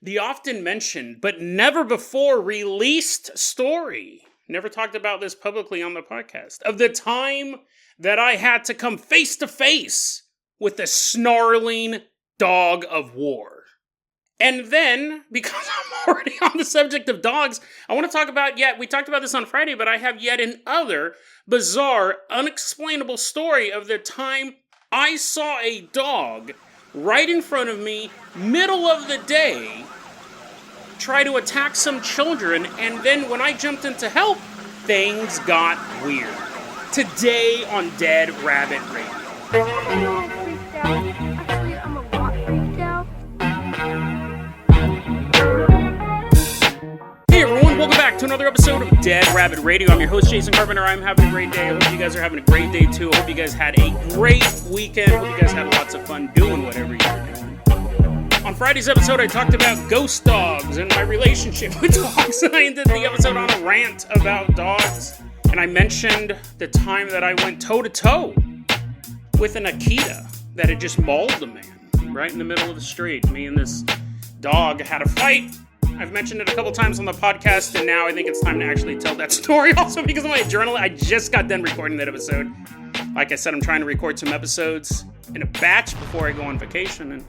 the often mentioned but never before released story, never talked about this publicly on the podcast, of the time that I had to come face to face with the snarling dog of war. And then, because I'm already on the subject of dogs, I want to talk about we talked about this on Friday, but I have yet another bizarre, unexplainable story of the time I saw a dog right in front of me, middle of the day, try to attack some children, and then when I jumped in to help, things got weird. Today on Dead Rabbit Radio. Hey everyone, welcome back to another episode of Dead Rabbit Radio. I'm your host, Jason Carpenter. I'm having a great day. I hope you guys are having a great day too. I hope you guys had a great weekend. I hope you guys had lots of fun doing whatever you're doing. On Friday's episode, I talked about ghost dogs and my relationship with dogs. I ended the episode on a rant about dogs. And I mentioned the time that I went toe-to-toe with an Akita that had just mauled a man right in the middle of the street. Me and this dog had a fight. I've mentioned it a couple times on the podcast, and now I think it's time to actually tell that story. Also, because of my adrenaline, I just got done recording that episode. Like I said, I'm trying to record some episodes in a batch before I go on vacation, and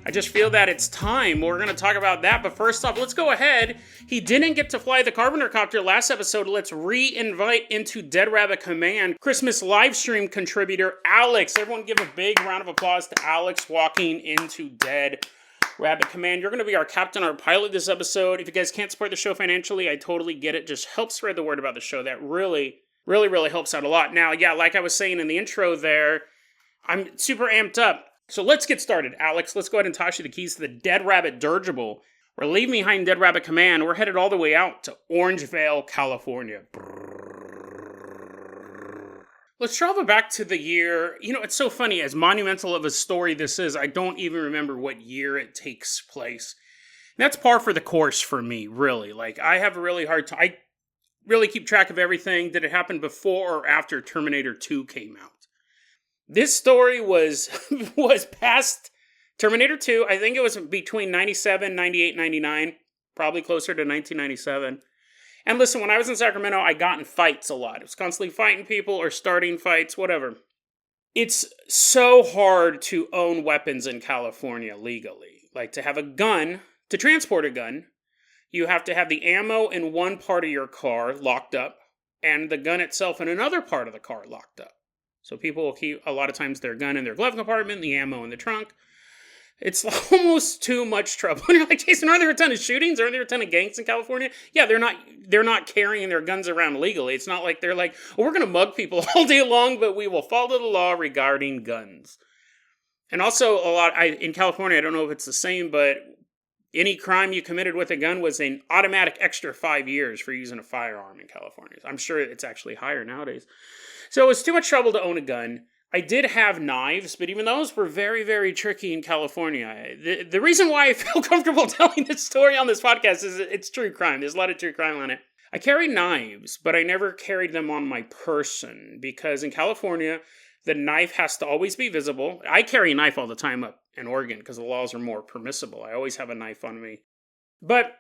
I just feel that it's time. We're going to talk about that, but first off, let's go ahead. He didn't get to fly the Carpenter copter last episode. Let's re-invite into Dead Rabbit Command Christmas livestream contributor Alex. Everyone give a big round of applause to Alex walking into Dead Rabbit Command. You're going to be our captain, our pilot this episode. If you guys can't support the show financially, I totally get it. Just help spread the word about the show. That really helps out a lot. Now, like I was saying in the intro there, I'm super amped up. So let's get started. Alex, let's go ahead and toss you the keys to the Dead Rabbit dirigible. We're leaving behind Dead Rabbit Command. We're headed all the way out to Orangevale, California. Let's travel back to the year. You know, it's so funny. As monumental of a story this is, I don't even remember what year it takes place. And that's par for the course for me, really. Like, I have a really hard time. I really keep track of everything. Did it happen before or after Terminator 2 came out? This story was past Terminator 2. I think it was between 97, 98, 99. Probably closer to 1997. And listen, when I was in Sacramento, I got in fights a lot. It was constantly fighting people or starting fights, whatever. It's so hard to own weapons in California legally. Like, to have a gun, to transport a gun, you have to have the ammo in one part of your car locked up, and the gun itself in another part of the car locked up. So people will keep, a lot of times, their gun in their glove compartment, the ammo in the trunk. It's almost too much trouble. And you're like, Jason, are there a ton of shootings? Are there a ton of gangs in California? Yeah, they're not carrying their guns around legally. It's not like they're like, oh, we're going to mug people all day long, but we will follow the law regarding guns. And also, in California, I don't know if it's the same, but any crime you committed with a gun was an automatic extra 5 years for using a firearm in California. I'm sure it's actually higher nowadays. So it was too much trouble to own a gun. I did have knives, but even those were very, very tricky in California. The reason why I feel comfortable telling this story on this podcast is it's true crime. There's a lot of true crime on it. I carry knives, but I never carried them on my person because in California, the knife has to always be visible. I carry a knife all the time up in Oregon because the laws are more permissible. I always have a knife on me. But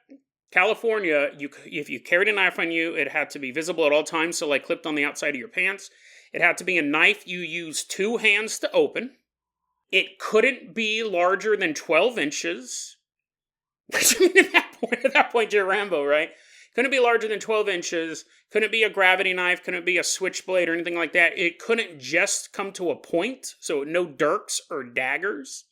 California, if you carried a knife on you, it had to be visible at all times, so like clipped on the outside of your pants. It had to be a knife you use two hands to open. It couldn't be larger than 12 inches. Which, I mean, at that point, you're Rambo, right? Couldn't be larger than 12 inches. Couldn't be a gravity knife. Couldn't be a switchblade or anything like that. It couldn't just come to a point, so no dirks or daggers.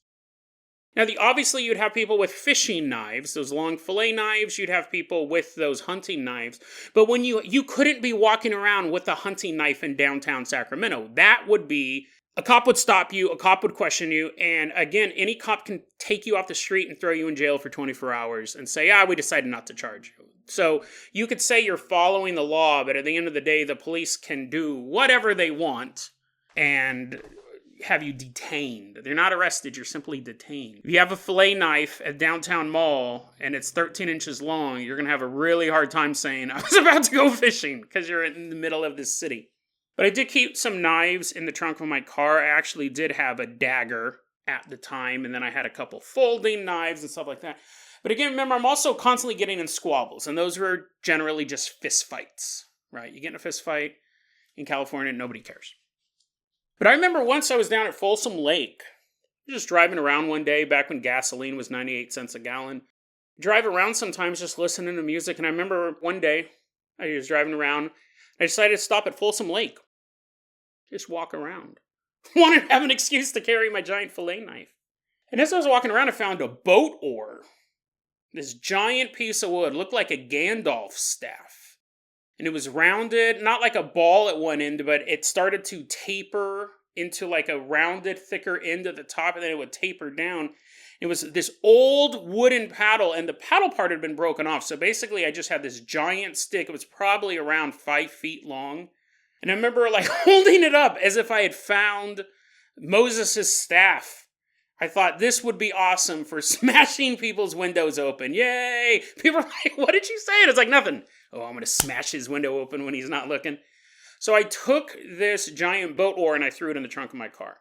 Now, obviously, you'd have people with fishing knives, those long fillet knives. You'd have people with those hunting knives. But when you couldn't be walking around with a hunting knife in downtown Sacramento. That would be, a cop would stop you, a cop would question you, and again, any cop can take you off the street and throw you in jail for 24 hours and say, we decided not to charge you. So you could say you're following the law, but at the end of the day, the police can do whatever they want and have you detained. They're not arrested, you're simply detained. If you have a fillet knife at downtown mall and it's 13 inches long, you're going to have a really hard time saying, I was about to go fishing, because you're in the middle of this city. But I did keep some knives in the trunk of my car. I actually did have a dagger at the time, and then I had a couple folding knives and stuff like that. But again, remember, I'm also constantly getting in squabbles, and those were generally just fist fights, right? You get in a fist fight in California, nobody cares. But I remember once I was down at Folsom Lake, just driving around one day back when gasoline was 98 cents a gallon. Drive around sometimes just listening to music, and I remember one day I was driving around, I decided to stop at Folsom Lake. Just walk around. Wanted to have an excuse to carry my giant fillet knife. And as I was walking around, I found a boat oar. This giant piece of wood, looked like a Gandalf staff. And it was rounded, not like a ball at one end, but it started to taper into like a rounded, thicker end at the top, and then it would taper down. It was this old wooden paddle, and the paddle part had been broken off. So basically, I just had this giant stick. It was probably around 5 feet long. And I remember like holding it up as if I had found Moses' staff. I thought this would be awesome for smashing people's windows open. Yay! People are like, what did you say? And it's like, nothing. Oh, I'm going to smash his window open when he's not looking. So I took this giant boat oar and I threw it in the trunk of my car.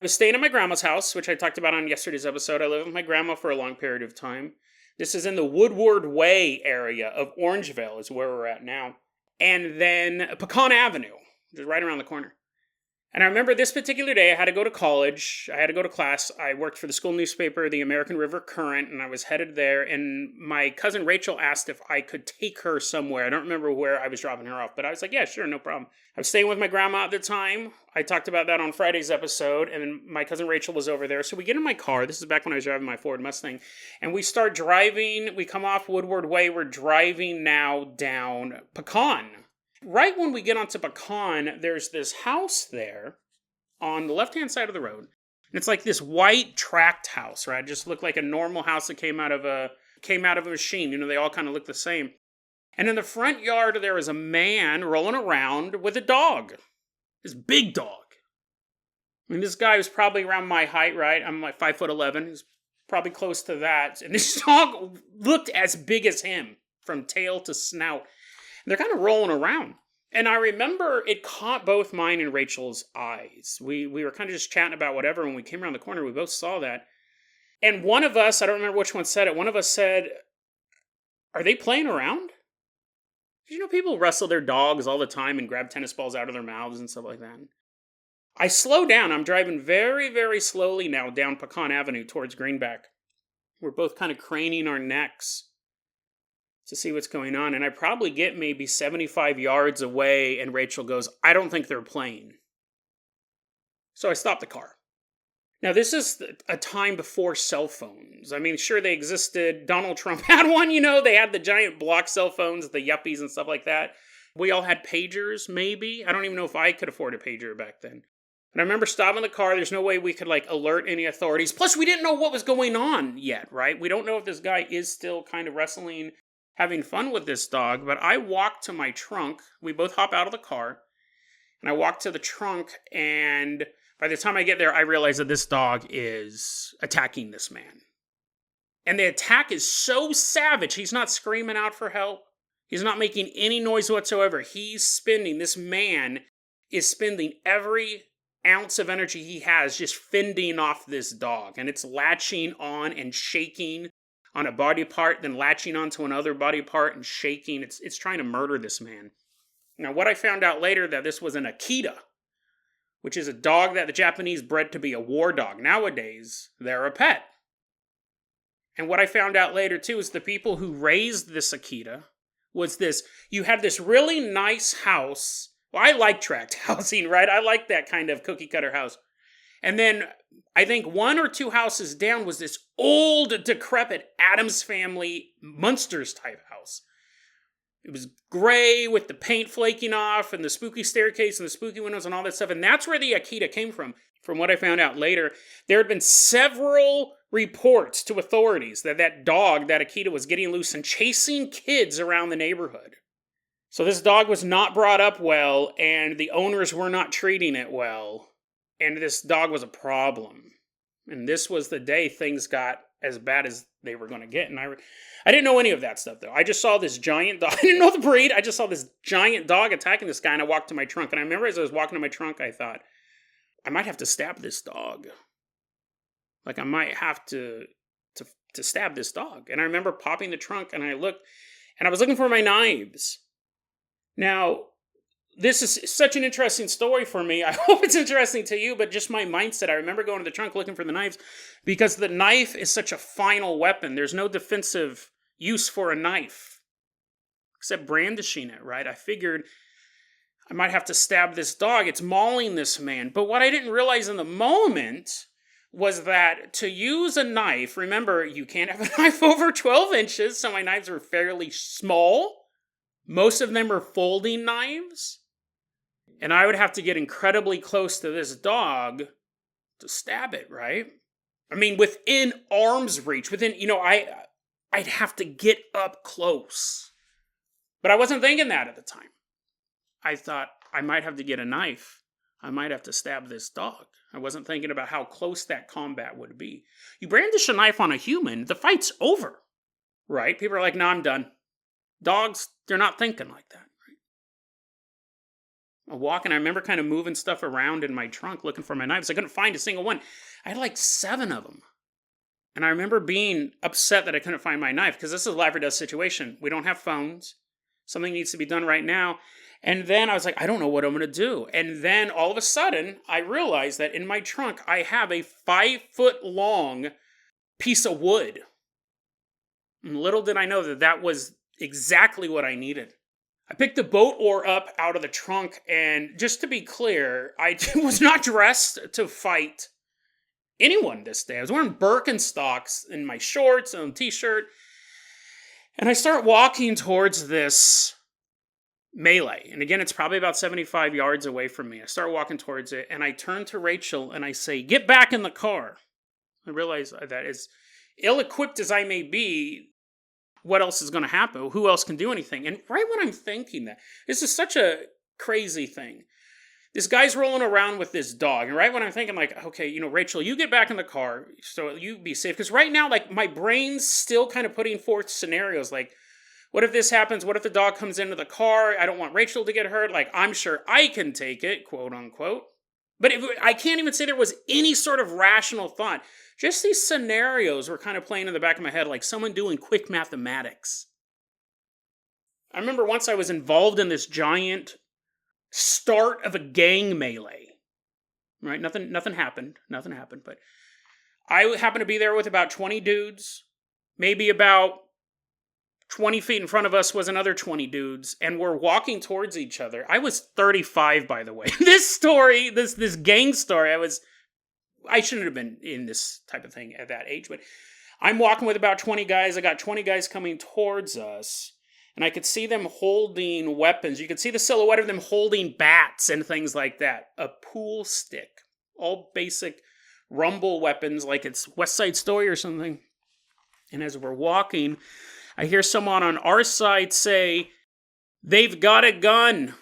I was staying at my grandma's house, which I talked about on yesterday's episode. I lived with my grandma for a long period of time. This is in the Woodward Way area of Orangeville is where we're at now. And then Pecan Avenue, which is right around the corner. And I remember this particular day, I had to go to college, I had to go to class, I worked for the school newspaper, the American River Current, and I was headed there, and my cousin Rachel asked if I could take her somewhere. I don't remember where I was dropping her off, but I was like, yeah, sure, no problem. I was staying with my grandma at the time. I talked about that on Friday's episode, and my cousin Rachel was over there. So we get in my car, this is back when I was driving my Ford Mustang, and we start driving, we come off Woodward Way, we're driving now down Pecan. Right when we get onto Pecan, there's this house there on the left-hand side of the road. And it's like this white tract house, right? It just looked like a normal house that came out of a machine. You know, they all kind of look the same. And in the front yard, there is a man rolling around with a dog. This big dog. I mean, this guy was probably around my height, right? I'm like 5'11". He's probably close to that. And this dog looked as big as him from tail to snout. They're kind of rolling around. And I remember it caught both mine and Rachel's eyes. We were kind of just chatting about whatever. When we came around the corner, we both saw that. And one of us, I don't remember which one said it, one of us said, are they playing around? You know, people wrestle their dogs all the time and grab tennis balls out of their mouths and stuff like that. I slow down. I'm driving very, very slowly now down Pecan Avenue towards Greenback. We're both kind of craning our necks to see what's going on. And I probably get maybe 75 yards away, and Rachel goes, I don't think they're playing. So I stopped the car. Now, this is a time before cell phones. I mean, sure, they existed. Donald Trump had one, you know. They had the giant block cell phones, the yuppies and stuff like that. We all had pagers, maybe. I don't even know if I could afford a pager back then. And I remember stopping the car. There's no way we could, alert any authorities. Plus, we didn't know what was going on yet, right? We don't know if this guy is still kind of wrestling, having fun with this dog, but I walked to my trunk. We both hop out of the car, and I walk to the trunk, and by the time I get there, I realize that this dog is attacking this man. And the attack is so savage. He's not screaming out for help. He's not making any noise whatsoever. This man is spending every ounce of energy he has just fending off this dog. And it's latching on and shaking on a body part, then latching onto another body part and shaking. It's trying to murder this man. Now, what I found out later, that this was an Akita, which is a dog that the Japanese bred to be a war dog. Nowadays, they're a pet. And what I found out later, too, is the people who raised this Akita was this. You had this really nice house. Well, I like tract housing, right? I like that kind of cookie-cutter house. And then I think one or two houses down was this old, decrepit Addams Family Munsters type house. It was gray with the paint flaking off and the spooky staircase and the spooky windows and all that stuff. And that's where the Akita came from. From what I found out later, there had been several reports to authorities that dog, that Akita, was getting loose and chasing kids around the neighborhood. So this dog was not brought up well, and the owners were not treating it well. And this dog was a problem. And this was the day things got as bad as they were going to get. And I didn't know any of that stuff, though. I just saw this giant dog. I didn't know the breed. I just saw this giant dog attacking this guy, and I walked to my trunk. And I remember as I was walking to my trunk, I thought, I might have to stab this dog. I might have to to stab this dog. And I remember popping the trunk and I looked, and I was looking for my knives. Now, this is such an interesting story for me. I hope it's interesting to you, but just my mindset. I remember going to the trunk looking for the knives because the knife is such a final weapon. There's no defensive use for a knife except brandishing it, right? I figured I might have to stab this dog. It's mauling this man. But what I didn't realize in the moment was that to use a knife, remember, you can't have a knife over 12 inches, so my knives are fairly small. Most of them are folding knives. And I would have to get incredibly close to this dog to stab it, right? I mean, within arm's reach, I'd have to get up close. But I wasn't thinking that at the time. I thought I might have to get a knife. I might have to stab this dog. I wasn't thinking about how close that combat would be. You brandish a knife on a human, the fight's over, right? People are like, no, I'm done. Dogs, they're not thinking like that. I walk and I remember kind of moving stuff around in my trunk looking for my knives. I couldn't find a single one. I had like 7 of them. And I remember being upset that I couldn't find my knife because this is a life or death situation. We don't have phones. Something needs to be done right now. And then I was like, I don't know what I'm going to do. And then all of a sudden, I realized that in my trunk, I have a 5-foot-long piece of wood. And little did I know that that was exactly what I needed. I picked the boat oar up out of the trunk, and just to be clear, I was not dressed to fight anyone this day. I was wearing Birkenstocks in my shorts and t-shirt, and I start walking towards this melee. And again, it's probably about 75 yards away from me. I start walking towards it, and I turn to Rachel, and I say, get back in the car. I realize that as ill-equipped as I may be, what else is going to happen? Who else can do anything? And right when I'm thinking that, this is such a crazy thing. This guy's rolling around with this dog. And right when I'm thinking like, okay, Rachel, you get back in the car so you be safe. Because right now, like, my brain's still kind of putting forth scenarios like, what if this happens? What if the dog comes into the car? I don't want Rachel to get hurt. Like, I'm sure I can take it, quote unquote. But I can't even say there was any sort of rational thought. Just these scenarios were kind of playing in the back of my head like someone doing quick mathematics. I remember once I was involved in this giant start of a gang melee. Right? Nothing happened. Nothing happened. But I happened to be there with about 20 dudes. Maybe about 20 feet in front of us was another 20 dudes, and we're walking towards each other. I was 35, by the way. This story, this gang story, I shouldn't have been in this type of thing at that age, but I'm walking with about 20 guys. I got 20 guys coming towards us, and I could see them holding weapons. You could see the silhouette of them holding bats and things like that. A pool stick. All basic rumble weapons like it's West Side Story or something. And as we're walking, I hear someone on our side say, they've got a gun.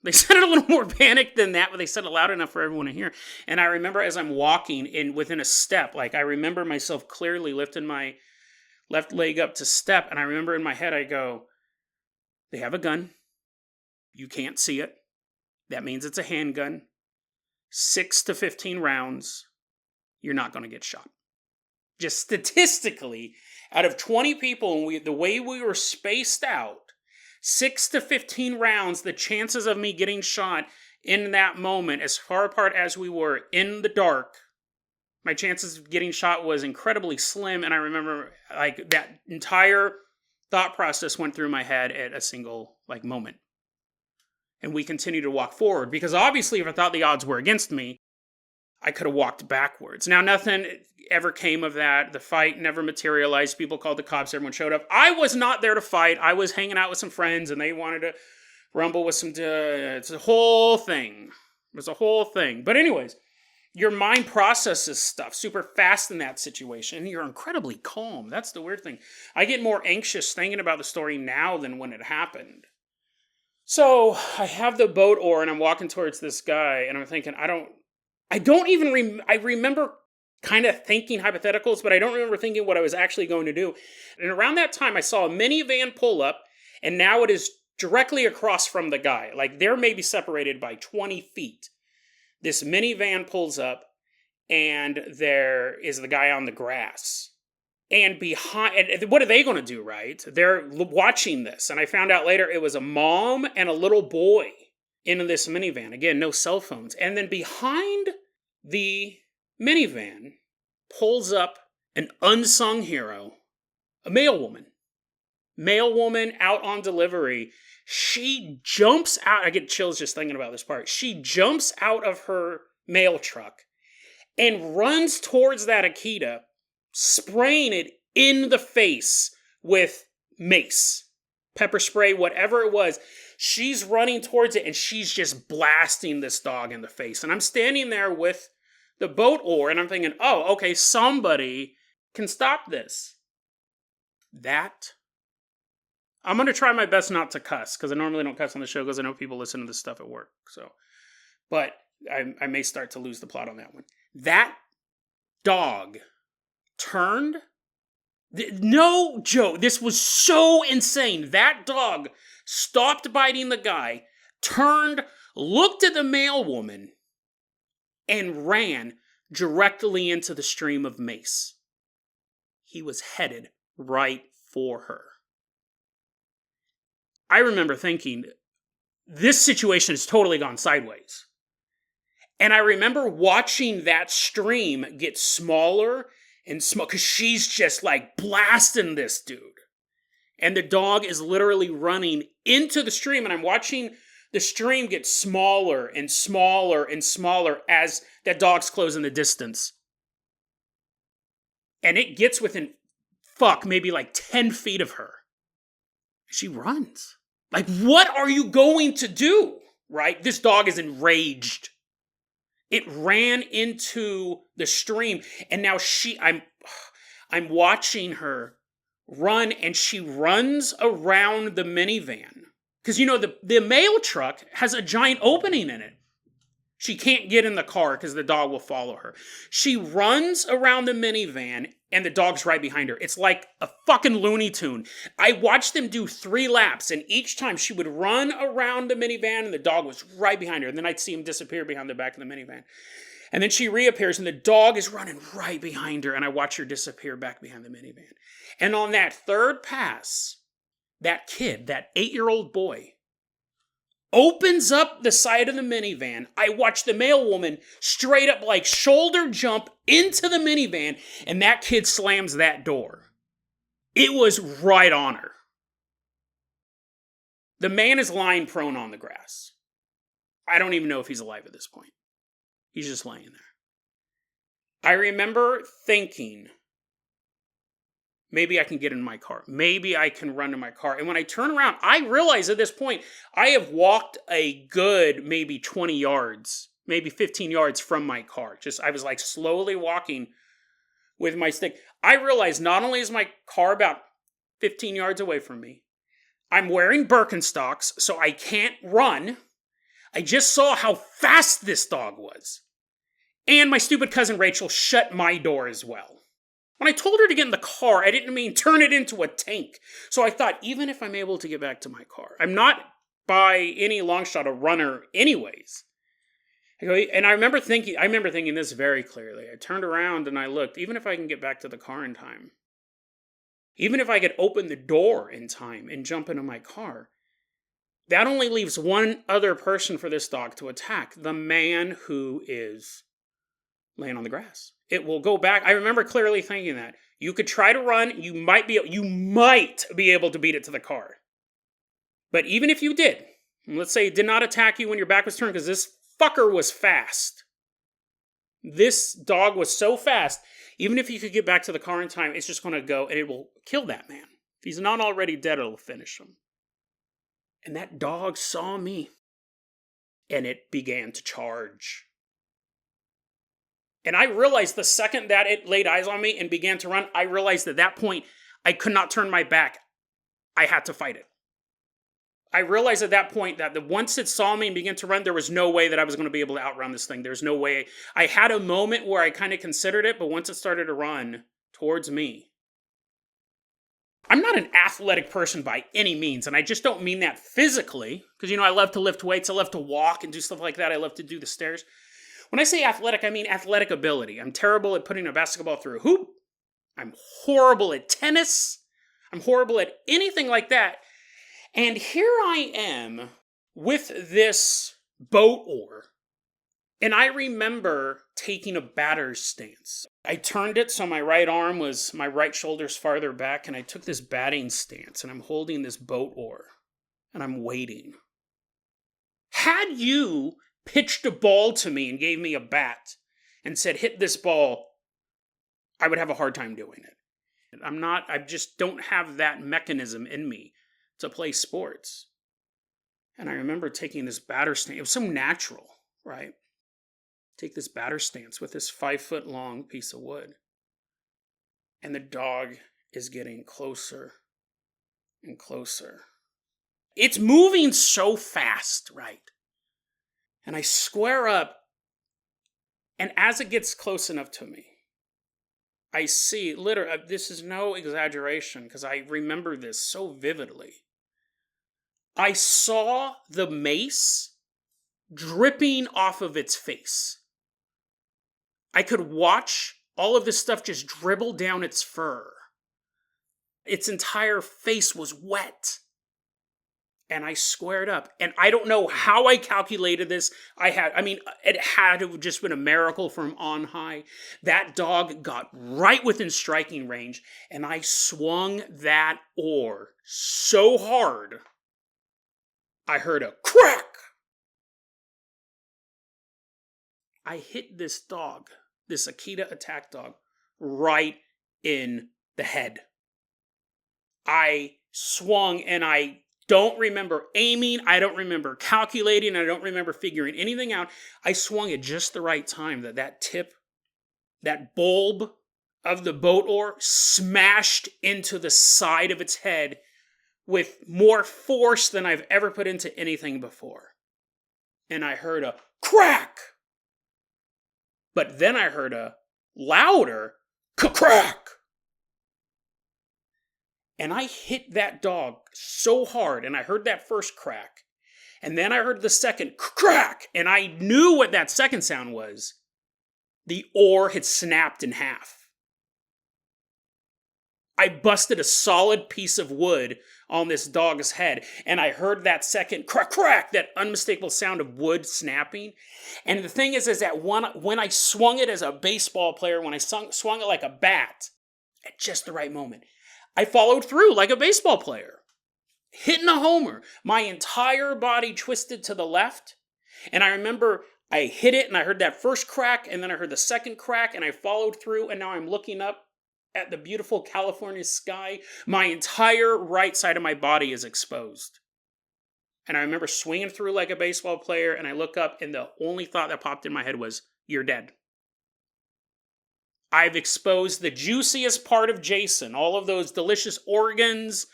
They said it a little more panicked than that, but they said it loud enough for everyone to hear. And I remember as I'm walking within a step, like I remember myself clearly lifting my left leg up to step. And I remember in my head, I go, they have a gun. You can't see it. That means it's a handgun. 6 to 15 rounds. You're not going to get shot. Just statistically, out of 20 people, and the way we were spaced out, 6 to 15 rounds, the chances of me getting shot in that moment, as far apart as we were in the dark, my chances of getting shot was incredibly slim. And I remember like that entire thought process went through my head at a single moment. And we continued to walk forward because obviously if I thought the odds were against me, I could have walked backwards. Now, nothing ever came of that. The fight never materialized. People called the cops. Everyone showed up. I was not there to fight. I was hanging out with some friends, and they wanted to rumble with some... it's a whole thing. It was a whole thing. But anyways, your mind processes stuff super fast in that situation, and you're incredibly calm. That's the weird thing. I get more anxious thinking about the story now than when it happened. So I have the boat oar, and I'm walking towards this guy, and I'm thinking, I remember kind of thinking hypotheticals, but I don't remember thinking what I was actually going to do. And around that time, I saw a minivan pull up, and now it is directly across from the guy. Like, they're maybe separated by 20 feet. This minivan pulls up, and there is the guy on the grass. And what are they going to do, right? They're watching this. And I found out later it was a mom and a little boy in this minivan. Again, no cell phones. And then behind the minivan pulls up an unsung hero, a male woman out on delivery. She jumps out. I get chills just thinking about this part. She jumps out of her mail truck and runs towards that Akita, spraying it in the face with mace, pepper spray, whatever it was. She's running towards it and she's just blasting this dog in the face. And I'm standing there with the boat oar and I'm thinking, oh, okay, somebody can stop this. I'm going to try my best not to cuss, because I normally don't cuss on the show because I know people listen to this stuff at work. But I may start to lose the plot on that one. That dog turned. No joke. This was so insane. That dog stopped biting the guy, turned, looked at the male woman, and ran directly into the stream of mace. He was headed right for her. I remember thinking, this situation has totally gone sideways. And I remember watching that stream get smaller and smaller, because she's just like blasting this dude. And the dog is literally running into the stream, and I'm watching the stream get smaller and smaller and smaller as that dog's closing the distance. And it gets within, maybe like 10 feet of her. She runs. Like, what are you going to do? Right? This dog is enraged. It ran into the stream, and now I'm watching her run, and she runs around the minivan. Because, the mail truck has a giant opening in it. She can't get in the car because the dog will follow her. She runs around the minivan, and the dog's right behind her. It's like a fucking Looney Tune. I watched them do 3 laps, and each time she would run around the minivan, and the dog was right behind her. And then I'd see him disappear behind the back of the minivan. And then she reappears, and the dog is running right behind her, and I watch her disappear back behind the minivan. And on that third pass, that kid, that 8-year-old boy, opens up the side of the minivan. I watch the male woman straight up like shoulder jump into the minivan, and that kid slams that door. It was right on her. The man is lying prone on the grass. I don't even know if he's alive at this point. He's just laying there. I remember thinking, maybe I can get in my car. Maybe I can run to my car. And when I turn around, I realize at this point, I have walked a good maybe 20 yards, maybe 15 yards from my car. I was like slowly walking with my stick. I realized not only is my car about 15 yards away from me, I'm wearing Birkenstocks, so I can't run. I just saw how fast this dog was. And my stupid cousin Rachel shut my door as well. When I told her to get in the car, I didn't mean turn it into a tank. So I thought, even if I'm able to get back to my car, I'm not by any long shot a runner anyways. And I remember thinking this very clearly. I turned around and I looked, even if I can get back to the car in time, even if I could open the door in time and jump into my car, that only leaves one other person for this dog to attack, the man who is laying on the grass. It will go back. I remember clearly thinking that. You could try to run, you might be able to beat it to the car. But even if you did, let's say it did not attack you when your back was turned, because this fucker was fast. This dog was so fast, even if you could get back to the car in time, it's just going to go and it will kill that man. If he's not already dead, it'll finish him. And that dog saw me, and it began to charge. And I realized the second that it laid eyes on me and began to run, I realized at that point, I could not turn my back. I had to fight it. I realized at that point that once it saw me and began to run, there was no way that I was going to be able to outrun this thing. There's no way. I had a moment where I kind of considered it, but once it started to run towards me, I'm not an athletic person by any means, and I just don't mean that physically, because, I love to lift weights, I love to walk and do stuff like that, I love to do the stairs. When I say athletic, I mean athletic ability. I'm terrible at putting a basketball through a hoop. I'm horrible at tennis. I'm horrible at anything like that. And here I am with this boat oar. And I remember taking a batter's stance. I turned it so my right shoulder's farther back, and I took this batting stance, and I'm holding this boat oar, and I'm waiting. Had you pitched a ball to me and gave me a bat and said, hit this ball, I would have a hard time doing it. I just don't have that mechanism in me to play sports. And I remember taking this batter stance. It was so natural, right? Take this batter stance with this 5-foot long piece of wood. And the dog is getting closer and closer. It's moving so fast, right? And I square up, and as it gets close enough to me, I see, literally, this is no exaggeration, because I remember this so vividly. I saw the mace dripping off of its face. I could watch all of this stuff just dribble down its fur. Its entire face was wet. And I squared up. And I don't know how I calculated this. It had to have just been a miracle from on high. That dog got right within striking range. And I swung that oar so hard, I heard a crack. I hit this dog, this Akita attack dog, right in the head. I swung, and I don't remember aiming, I don't remember calculating, I don't remember figuring anything out. I swung at just the right time that tip, that bulb of the boat oar smashed into the side of its head with more force than I've ever put into anything before. And I heard a crack. But then I heard a louder crack. And I hit that dog so hard, and I heard that first crack. And then I heard the second crack, and I knew what that second sound was. The oar had snapped in half. I busted a solid piece of wood on this dog's head, and I heard that second crack, that unmistakable sound of wood snapping. And the thing is that when I swung it as a baseball player, when I swung it like a bat, at just the right moment, I followed through like a baseball player, hitting a homer. My entire body twisted to the left, and I remember I hit it, and I heard that first crack, and then I heard the second crack, and I followed through, and now I'm looking up at the beautiful California sky. My entire right side of my body is exposed. And I remember swinging through like a baseball player, and I look up, and the only thought that popped in my head was, you're dead. I've exposed the juiciest part of Jason, all of those delicious organs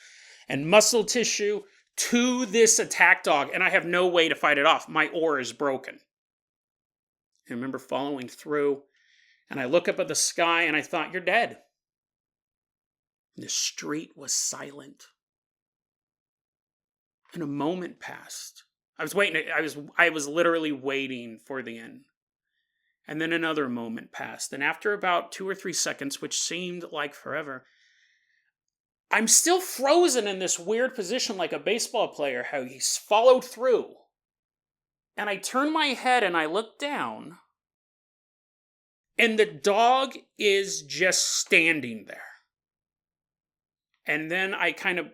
and muscle tissue, to this attack dog, and I have no way to fight it off. My oar is broken. I remember following through, and I look up at the sky, and I thought, you're dead. The street was silent. And a moment passed. I was literally waiting for the end. And then another moment passed. And after about 2 or 3 seconds, which seemed like forever, I'm still frozen in this weird position like a baseball player, how he's followed through. And I turn my head and I look down. And the dog is just standing there. And then I kind of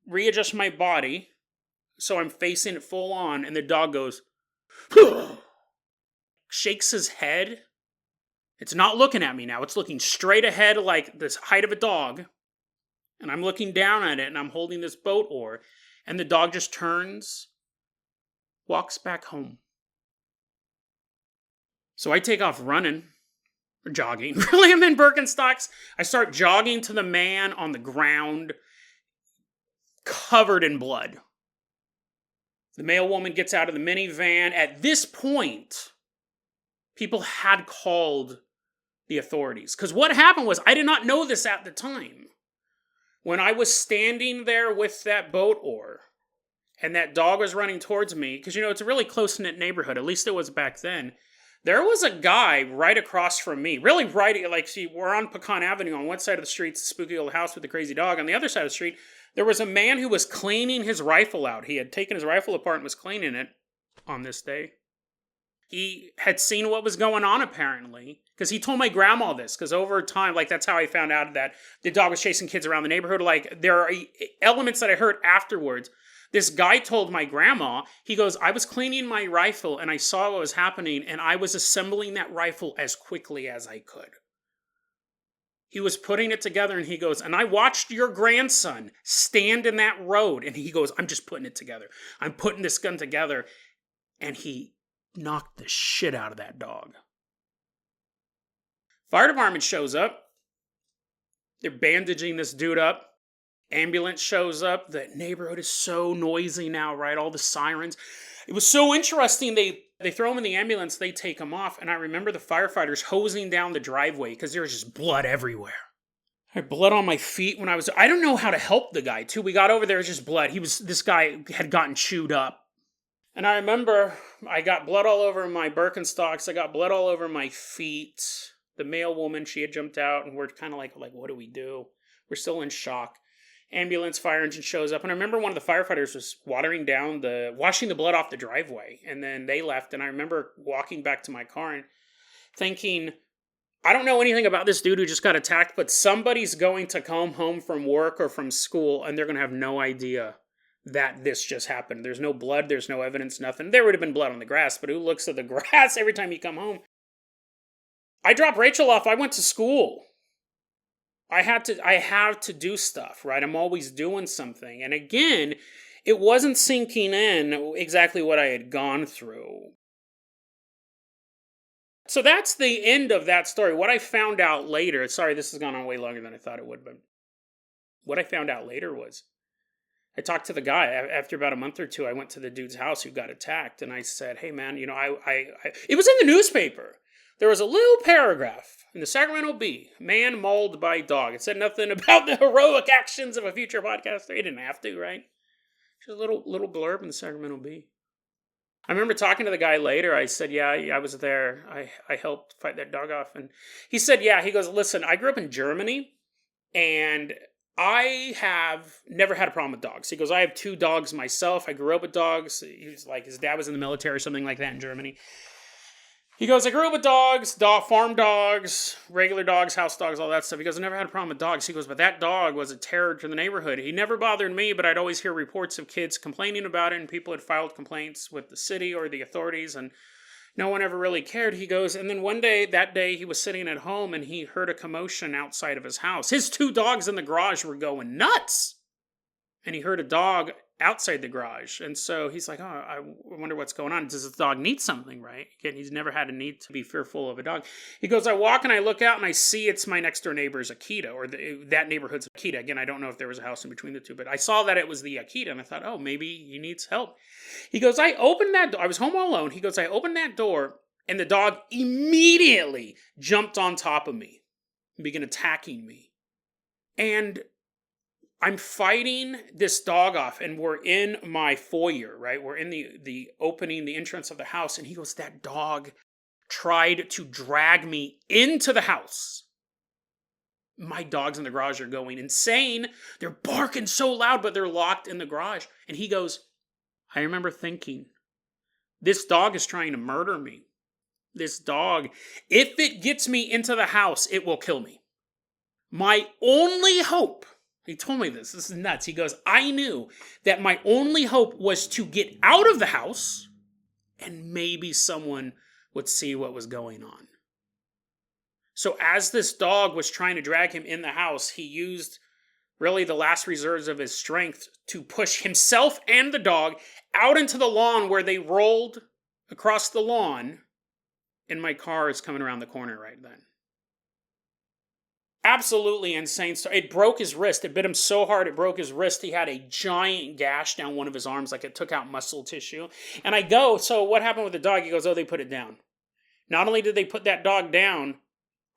readjust my body so I'm facing it full on, and the dog goes, shakes his head. It's not looking at me now. It's looking straight ahead like the height of a dog. And I'm looking down at it, and I'm holding this boat oar. And the dog just turns, walks back home. So I take off running, or jogging. Really, I'm in Birkenstocks. I start jogging to the man on the ground, covered in blood. The male woman gets out of the minivan. At this point, people had called the authorities. Because what happened was, I did not know this at the time. When I was standing there with that boat oar, and that dog was running towards me, because, it's a really close-knit neighborhood, at least it was back then, There was a guy right across from me, really right, like, see, we're on Pecan Avenue. On one side of the street's a spooky old house with a crazy dog. On the other side of the street, there was a man who was cleaning his rifle out. He had taken his rifle apart and was cleaning it on this day. He had seen what was going on, apparently, because he told my grandma this, because over time, like, that's how I found out that the dog was chasing kids around the neighborhood. Like, there are elements that I heard afterwards. This guy told my grandma, he goes, I was cleaning my rifle and I saw what was happening and I was assembling that rifle as quickly as I could. He was putting it together and he goes, and I watched your grandson stand in that road. And he goes, I'm just putting it together. I'm putting this gun together. And he knocked the shit out of that dog. Fire department shows up. They're bandaging this dude up. Ambulance shows up. The neighborhood is so noisy now, right? All the sirens. It was so interesting. They throw him in the ambulance. They take him off. And I remember the firefighters hosing down the driveway because there was just blood everywhere. I had blood on my feet when I don't know how to help the guy, too. We got over there, it was just blood. This guy had gotten chewed up. And I remember I got blood all over my Birkenstocks. I got blood all over my feet. The male woman, she had jumped out and we're kind of like, what do we do? We're still in shock. Ambulance, fire engine shows up. And I remember one of the firefighters was washing the blood off the driveway. And then they left. And I remember walking back to my car and thinking, I don't know anything about this dude who just got attacked, but somebody's going to come home from work or from school and they're going to have no idea that this just happened. There's no blood. There's no evidence, nothing. There would have been blood on the grass, but who looks at the grass every time you come home? I dropped Rachel off. I went to school. I have to do stuff, right? I'm always doing something. And again, it wasn't sinking in exactly what I had gone through. So that's the end of that story. What I found out later, sorry, this has gone on way longer than I thought it would, but what I found out later was, I talked to the guy. After about a month or two, I went to the dude's house who got attacked, and I said, hey man, it was in the newspaper. There was a little paragraph in the Sacramento Bee, man mauled by dog. It said nothing about the heroic actions of a future podcaster. It didn't have to, right? Just a little blurb in the Sacramento Bee. I remember talking to the guy later. I said, yeah, I was there. I helped fight that dog off. And he said, yeah. He goes, listen, I grew up in Germany, and I have never had a problem with dogs. He goes, I have 2 dogs myself. I grew up with dogs. He was like, his dad was in the military or something like that in Germany. He goes, I grew up with dogs, farm dogs, regular dogs, house dogs, all that stuff. He goes, I never had a problem with dogs. He goes, but that dog was a terror to the neighborhood. He never bothered me, but I'd always hear reports of kids complaining about it, and people had filed complaints with the city or the authorities, and no one ever really cared. He goes, and then that day, he was sitting at home, and he heard a commotion outside of his house. His 2 dogs in the garage were going nuts. And he heard a dog outside the garage. And so he's like, oh, I wonder what's going on. Does this dog need something, right? Again, he's never had a need to be fearful of a dog. He goes, I walk and I look out and I see it's my next door neighbor's Akita, or that neighborhood's Akita. Again, I don't know if there was a house in between the two, but I saw that it was the Akita and I thought, oh, maybe he needs help. He goes, I opened that door. I was home all alone. He goes, I opened that door and the dog immediately jumped on top of me and began attacking me. And I'm fighting this dog off, and we're in my foyer, right? We're in the opening, the entrance of the house, and he goes, that dog tried to drag me into the house. My dogs in the garage are going insane. They're barking so loud, but they're locked in the garage. And he goes, I remember thinking, this dog is trying to murder me. This dog, if it gets me into the house, it will kill me. My only hope, he told me this is nuts. He goes, I knew that my only hope was to get out of the house and maybe someone would see what was going on. So as this dog was trying to drag him in the house, he used really the last reserves of his strength to push himself and the dog out into the lawn, where they rolled across the lawn, and my car is coming around the corner right then. Absolutely insane. So it broke his wrist. It bit him so hard it broke his wrist. He had a giant gash down one of his arms, like it took out muscle tissue. And I go, so what happened with the dog? He goes, oh, they put it down. Not only did they put that dog down,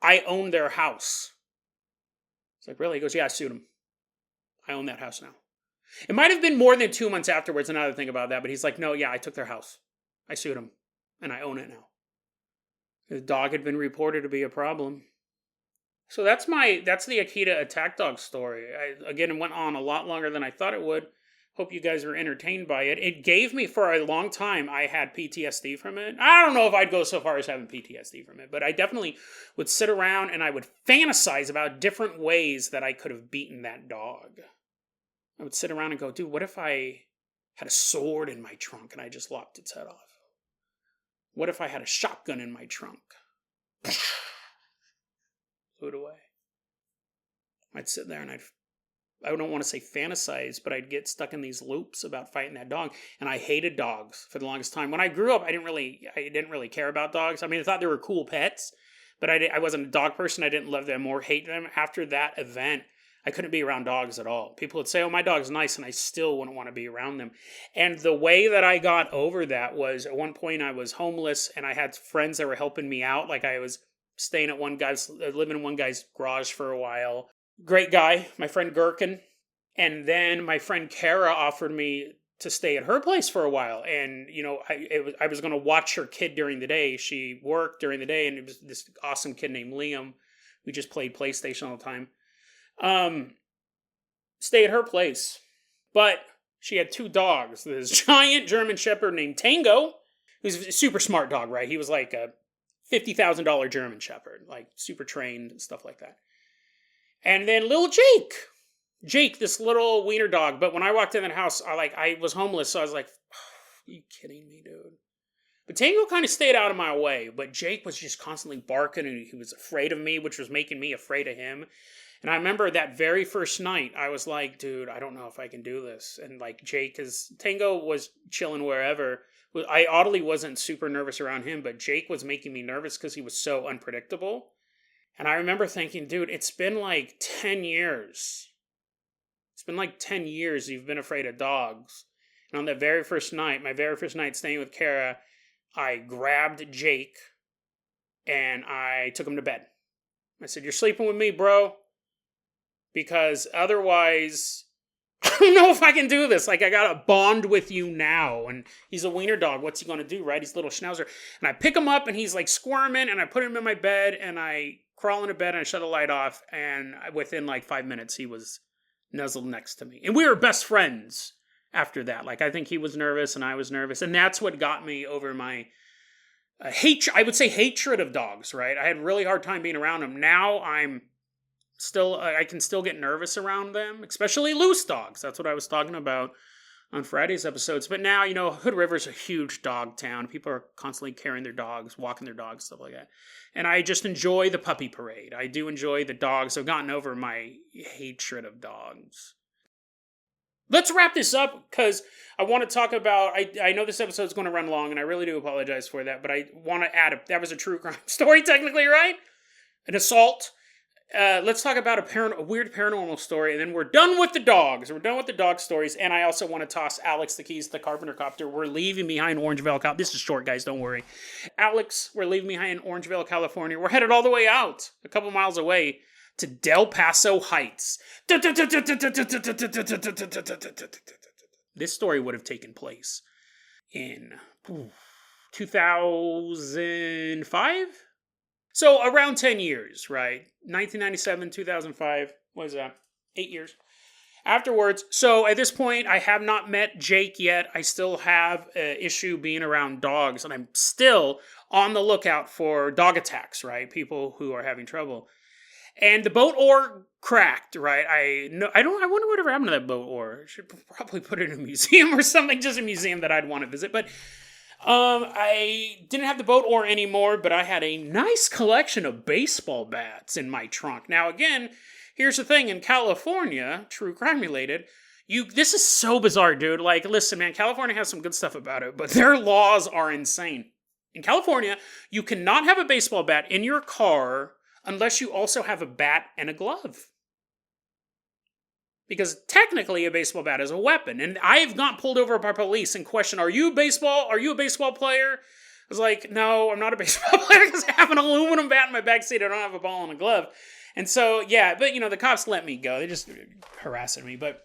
I own their house. It's like, really? He goes, yeah, I sued him. I own that house now. It might have been more than 2 months afterwards, another thing about that, but he's like, no, yeah, I took their house. I sued him, and I own it now. The dog had been reported to be a problem. So that's the Akita attack dog story. Again, it went on a lot longer than I thought it would. Hope you guys were entertained by it. It gave me, for a long time, I had PTSD from it. I don't know if I'd go so far as having PTSD from it, but I definitely would sit around and I would fantasize about different ways that I could have beaten that dog. I would sit around and go, dude, what if I had a sword in my trunk and I just lopped its head off? What if I had a shotgun in my trunk? Blew it away. I'd sit there and I don't want to say fantasize, but I'd get stuck in these loops about fighting that dog. And I hated dogs for the longest time. When I grew up, I didn't really care about dogs. I mean, I thought they were cool pets, but I wasn't a dog person. I didn't love them or hate them. After that event, I couldn't be around dogs at all. People would say, oh, my dog's nice, and I still wouldn't want to be around them. And the way that I got over that was, at one point I was homeless, and I had friends that were helping me out. Like, I was living in one guy's garage for a while. Great guy, my friend Gherkin. And then my friend Kara offered me to stay at her place for a while. And, I was going to watch her kid during the day. She worked during the day, and it was this awesome kid named Liam. We just played PlayStation all the time. Stay at her place. But she had two dogs. This giant German Shepherd named Tango. He was a super smart dog, right? He was like a $50,000 German Shepherd, like super trained and stuff like that. And then little Jake, this little wiener dog. But when I walked in the house, I was homeless, so I was like, are you kidding me, dude? But Tango kind of stayed out of my way. But Jake was just constantly barking, and he was afraid of me, which was making me afraid of him. And I remember that very first night, I was like, dude, I don't know if I can do this. And like Tango was chilling wherever. I oddly wasn't super nervous around him, but Jake was making me nervous because he was so unpredictable. And I remember thinking, dude, it's been like 10 years. It's been like 10 years you've been afraid of dogs. And on that very first night, my very first night staying with Kara, I grabbed Jake and I took him to bed. I said, you're sleeping with me, bro? Because otherwise, I don't know if I can do this. Like, I got to bond with you now. And he's a wiener dog. What's he going to do, right? He's a little schnauzer. And I pick him up, and he's like squirming, and I put him in my bed, and I crawl into bed, and I shut the light off. And within like 5 minutes, he was nuzzled next to me. And we were best friends after that. Like, I think he was nervous, and I was nervous. And that's what got me over my hatred of dogs, right? I had a really hard time being around them. Now I can still get nervous around them, especially loose dogs. That's what I was talking about on Friday's episodes. But now, Hood River's a huge dog town. People are constantly carrying their dogs, walking their dogs, stuff like that. And I just enjoy the puppy parade. I do enjoy the dogs. I've gotten over my hatred of dogs. Let's wrap this up because I want to talk about, I know this episode's going to run long, and I really do apologize for that, but I want to add, that was a true crime story technically, right? An assault. Let's talk about a weird paranormal story, and then we're done with the dogs. We're done with the dog stories, and I also want to toss Alex the keys to the Carpenter copter. We're leaving behind Orangevale, California. This is short, guys, don't worry. Alex, we're leaving behind Orangevale, California. We're headed all the way out, a couple miles away, to Del Paso Heights. This story would have taken place in 2005? So around 10 years, right? 1997, 2005, what is that? 8 years. Afterwards, so at this point, I have not met Jake yet. I still have an issue being around dogs, and I'm still on the lookout for dog attacks, right? People who are having trouble. And the boat oar cracked, right? I wonder whatever happened to that boat oar. I should probably put it in a museum or something, just a museum that I'd want to visit. But I didn't have the boat oar anymore, but I had a nice collection of baseball bats in my trunk. Now, again, here's the thing. In California, true crime related, this is so bizarre, dude. Like, listen, man, California has some good stuff about it, but their laws are insane. In California, you cannot have a baseball bat in your car unless you also have a bat and a glove. Because technically a baseball bat is a weapon. And I've got pulled over by police and questioned, are you a baseball player? I was like, no, I'm not a baseball player because I have an aluminum bat in my backseat. I don't have a ball and a glove. And so, yeah, but the cops let me go. They just harassing me. But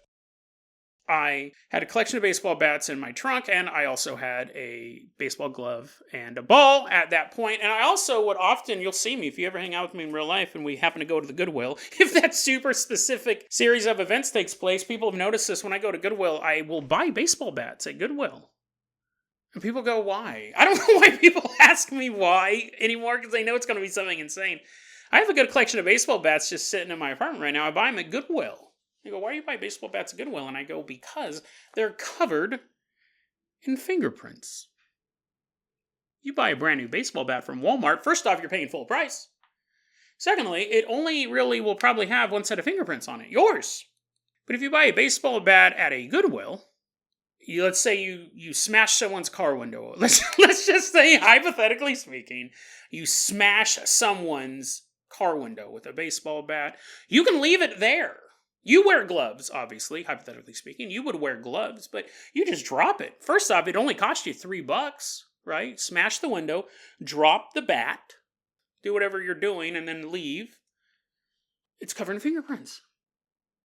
I had a collection of baseball bats in my trunk, and I also had a baseball glove and a ball at that point. And I also would often, you'll see me if you ever hang out with me in real life and we happen to go to the Goodwill, if that super specific series of events takes place, people have noticed this when I go to Goodwill, I will buy baseball bats at Goodwill. And people go, why? I don't know why people ask me why anymore, because they know it's going to be something insane. I have a good collection of baseball bats just sitting in my apartment right now. I buy them at Goodwill. They go, why do you buy baseball bats at Goodwill? And I go, because they're covered in fingerprints. You buy a brand new baseball bat from Walmart, first off, you're paying full price. Secondly, it only really will probably have one set of fingerprints on it, yours. But if you buy a baseball bat at a Goodwill, let's say you smash someone's car window. Let's just say, hypothetically speaking, you smash someone's car window with a baseball bat. You can leave it there. You wear gloves, obviously, hypothetically speaking. You would wear gloves, but you just drop it. First off, it only cost you $3, right? Smash the window, drop the bat, do whatever you're doing, and then leave. It's covered in fingerprints.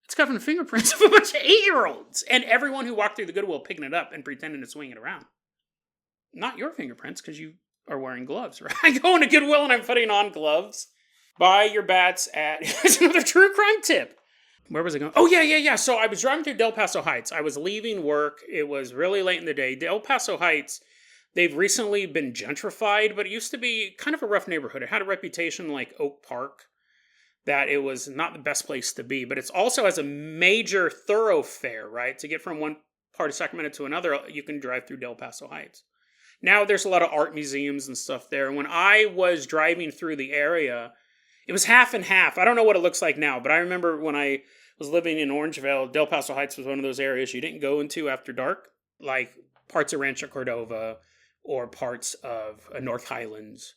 It's covered in fingerprints of a bunch of 8-year-olds. And everyone who walked through the Goodwill picking it up and pretending to swing it around. Not your fingerprints, because you are wearing gloves, right? I go into Goodwill and I'm putting on gloves. Buy your bats at... It's another true crime tip. Where was I going? Oh, yeah. So I was driving through Del Paso Heights. I was leaving work. It was really late in the day. Del Paso Heights, they've recently been gentrified, but it used to be kind of a rough neighborhood. It had a reputation like Oak Park, that it was not the best place to be. But it's also as a major thoroughfare, right? To get from one part of Sacramento to another, you can drive through Del Paso Heights. Now there's a lot of art museums and stuff there. And when I was driving through the area, it was half and half. I don't know what it looks like now, but I remember when I was living in Orangevale, Del Paso Heights was one of those areas you didn't go into after dark, like parts of Rancho Cordova or parts of North Highlands.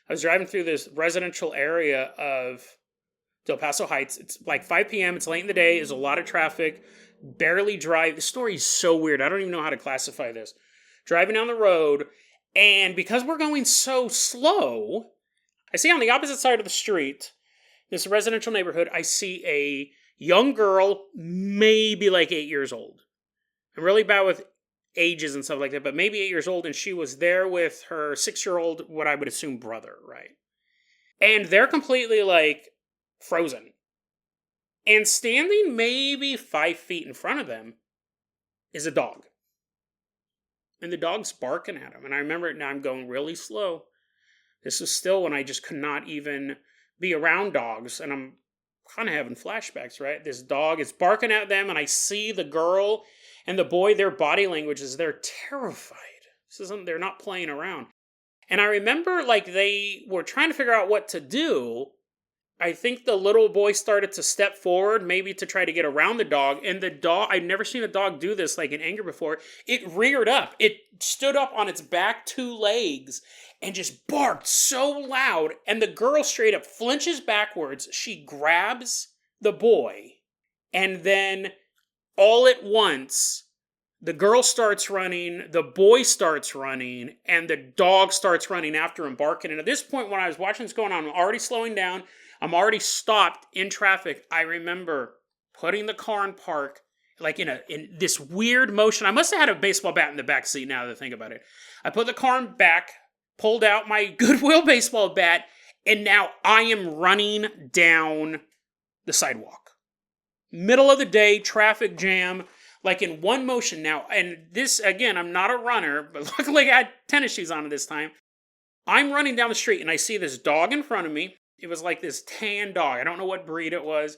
I was driving through this residential area of Del Paso Heights. It's like 5 p.m. It's late in the day. There's a lot of traffic. Barely drive. The story is so weird. I don't even know how to classify this. Driving down the road, and because we're going so slow, I see on the opposite side of the street, this residential neighborhood, I see a young girl, maybe like 8 years old. I'm really bad with ages and stuff like that, but maybe 8 years old, and she was there with her 6-year-old, what I would assume brother, right? And they're completely like frozen. And standing maybe 5 feet in front of them is a dog. And the dog's barking at him. And I remember now I'm going really slow. This was still when I just could not even be around dogs, and I'm kind of having flashbacks, right? This dog is barking at them, and I see the girl and the boy, their body language is they're terrified. They're not playing around. And I remember like they were trying to figure out what to do. I think the little boy started to step forward, maybe to try to get around the dog, and the dog, I'd never seen a dog do this like in anger before. It reared up. It stood up on its back 2 legs and just barked so loud, and the girl straight up flinches backwards. She grabs the boy, and then all at once, the girl starts running, the boy starts running, and the dog starts running after him, barking. And at this point, when I was watching this going on, I'm already slowing down. I'm already stopped in traffic. I remember putting the car in park, like in this weird motion. I must have had a baseball bat in the back seat now that I think about it. I put the car in back, pulled out my Goodwill baseball bat, and now I am running down the sidewalk. Middle of the day, traffic jam, like in one motion now. And this, again, I'm not a runner, but luckily I had tennis shoes on at this time. I'm running down the street and I see this dog in front of me. It was like this tan dog. I don't know what breed it was.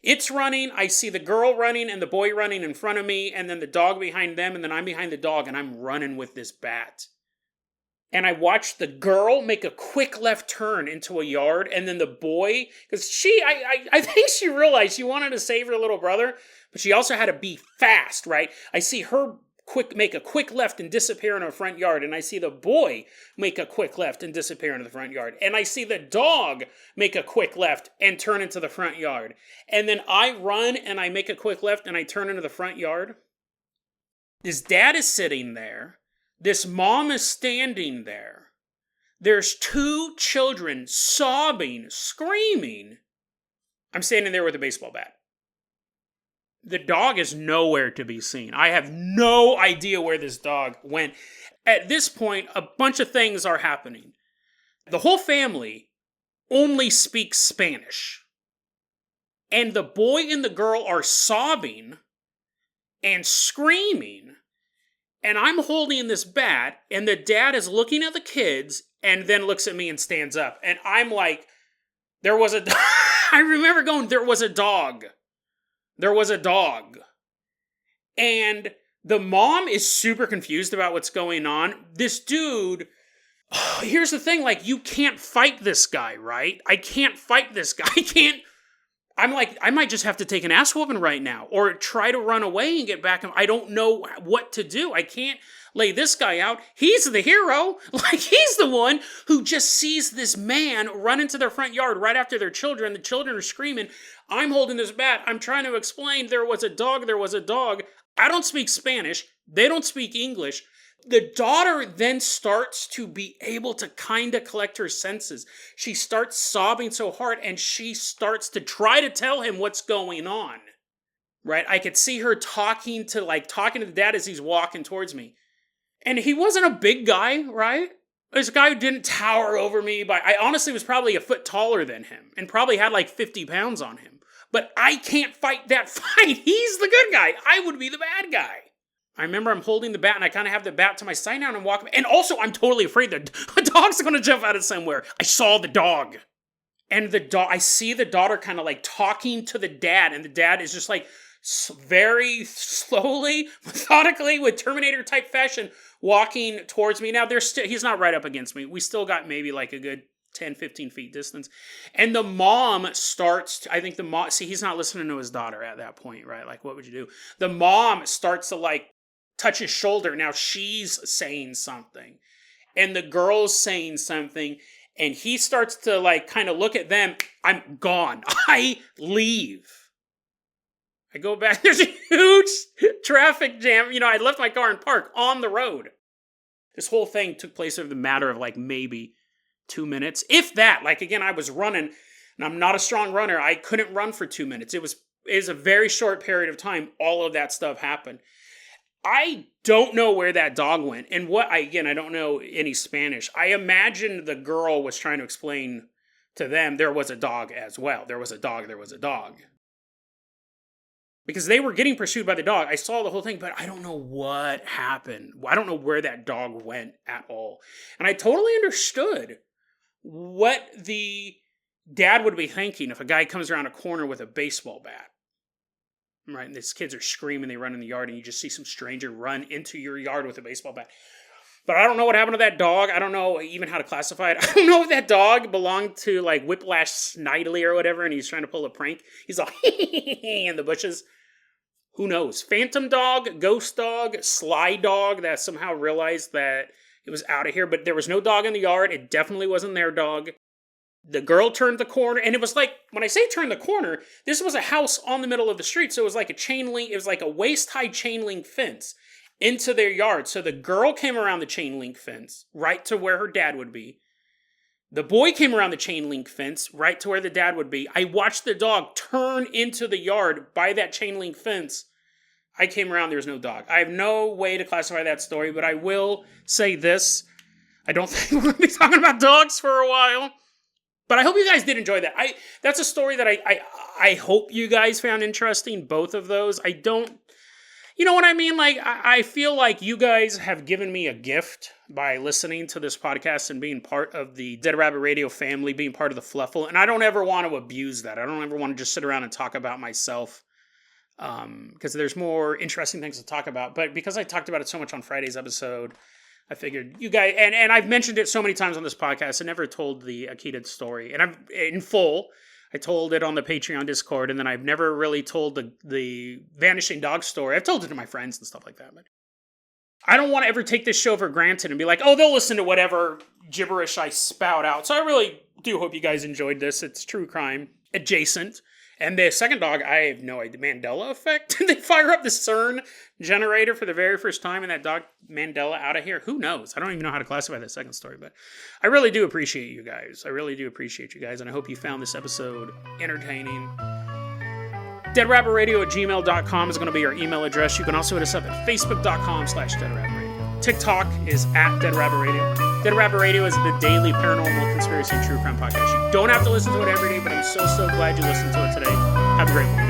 It's running. I see the girl running and the boy running in front of me, and then the dog behind them, and then I'm behind the dog, and I'm running with this bat. And I watched the girl make a quick left turn into a yard, and then the boy, because I think she realized she wanted to save her little brother, but she also had to be fast, right? I see her make a quick left and disappear in her front yard, and I see the boy make a quick left and disappear into the front yard, and I see the dog make a quick left and turn into the front yard, and then I run and I make a quick left and I turn into the front yard. This dad is sitting there. This mom is standing there. There's 2 children sobbing, screaming. I'm standing there with a baseball bat. The dog is nowhere to be seen. I have no idea where this dog went. At this point, a bunch of things are happening. The whole family only speaks Spanish. And the boy and the girl are sobbing and screaming. And I'm holding this bat, and the dad is looking at the kids and then looks at me and stands up. And I'm like, there was a... I remember going, there was a dog. There was a dog. And the mom is super confused about what's going on. This dude... Here's the thing, like, you can't fight this guy, right? I can't fight this guy. I can't... I'm like, I might just have to take an ass whooping right now or try to run away and get back. I don't know what to do. I can't lay this guy out. He's the hero. Like, he's the one who just sees this man run into their front yard right after their children. The children are screaming. I'm holding this bat. I'm trying to explain there was a dog. There was a dog. I don't speak Spanish. They don't speak English. The daughter then starts to be able to kind of collect her senses. She starts sobbing so hard, and she starts to try to tell him what's going on. Right? I could see her talking to the dad as he's walking towards me. And he wasn't a big guy, right? This guy didn't tower over me. I honestly was probably a foot taller than him and probably had like 50 pounds on him. But I can't fight that fight. He's the good guy. I would be the bad guy. I remember I'm holding the bat, and I kind of have the bat to my side now, and I'm walking. And also, I'm totally afraid that a dog's going to jump out of somewhere. I saw the dog. And I see the daughter kind of like talking to the dad, and the dad is just like very slowly, methodically, with Terminator-type fashion, walking towards me. Now, he's not right up against me. We still got maybe like a good 10, 15 feet distance. And the mom starts, he's not listening to his daughter at that point, right? Like, what would you do? The mom starts to like, touch his shoulder. Now she's saying something. And the girl's saying something. And he starts to like kind of look at them. I'm gone. I leave. I go back. There's a huge traffic jam. I left my car in park on the road. This whole thing took place over the matter of like maybe 2 minutes. If that. Like, again, I was running. And I'm not a strong runner. I couldn't run for 2 minutes. It was a very short period of time. All of that stuff happened. I don't know where that dog went. And I don't know any Spanish. I imagine the girl was trying to explain to them there was a dog as well. There was a dog. Because they were getting pursued by the dog. I saw the whole thing, but I don't know what happened. I don't know where that dog went at all. And I totally understood what the dad would be thinking if a guy comes around a corner with a baseball bat. Right, and these kids are screaming, they run in the yard, and you just see some stranger run into your yard with a baseball bat. But I don't know what happened to that dog. I don't know even how to classify it. I don't know if that dog belonged to, like, Whiplash Snidely or whatever, and he's trying to pull a prank. He's all, in the bushes. Who knows? Phantom dog, ghost dog, sly dog that somehow realized that it was out of here, but there was no dog in the yard. It definitely wasn't their dog. The girl turned the corner, and it was like, when I say turn the corner, this was a house on the middle of the street, so it was like it was like a waist-high chain link fence into their yard. So the girl came around the chain link fence, right to where her dad would be. The boy came around the chain link fence, right to where the dad would be. I watched the dog turn into the yard by that chain link fence. I came around, there was no dog. I have no way to classify that story, but I will say this. I don't think we're going to be talking about dogs for a while. But I hope you guys did enjoy that. That's a story that I hope you guys found interesting, both of those. I don't, you know what I mean? Like, I feel like you guys have given me a gift by listening to this podcast and being part of the Dead Rabbit Radio family, being part of the Fluffle. And I don't ever want to abuse that. I don't ever want to just sit around and talk about myself. Because there's more interesting things to talk about. But because I talked about it so much on Friday's episode, I figured you guys, and I've mentioned it so many times on this podcast, I never told the Akita story. And in full, I told it on the Patreon Discord, and then I've never really told the vanishing dog story. I've told it to my friends and stuff like that, but I don't want to ever take this show for granted and be like, oh, they'll listen to whatever gibberish I spout out. So I really do hope you guys enjoyed this. It's true crime adjacent. And the second dog, I have no idea. Mandela effect? Did they fire up the CERN generator for the very first time and that dog Mandela out of here? Who knows? I don't even know how to classify that second story, but I really do appreciate you guys. I really do appreciate you guys, and I hope you found this episode entertaining. deadrabbitradio@gmail.com is going to be our email address. You can also hit us up at facebook.com/deadrabbitradio. TikTok is at Dead Rabbit Radio. Dead Rabbit Radio is the daily paranormal conspiracy and true crime podcast. You don't have to listen to it every day, but I'm so glad you listened to it today. Have a great one.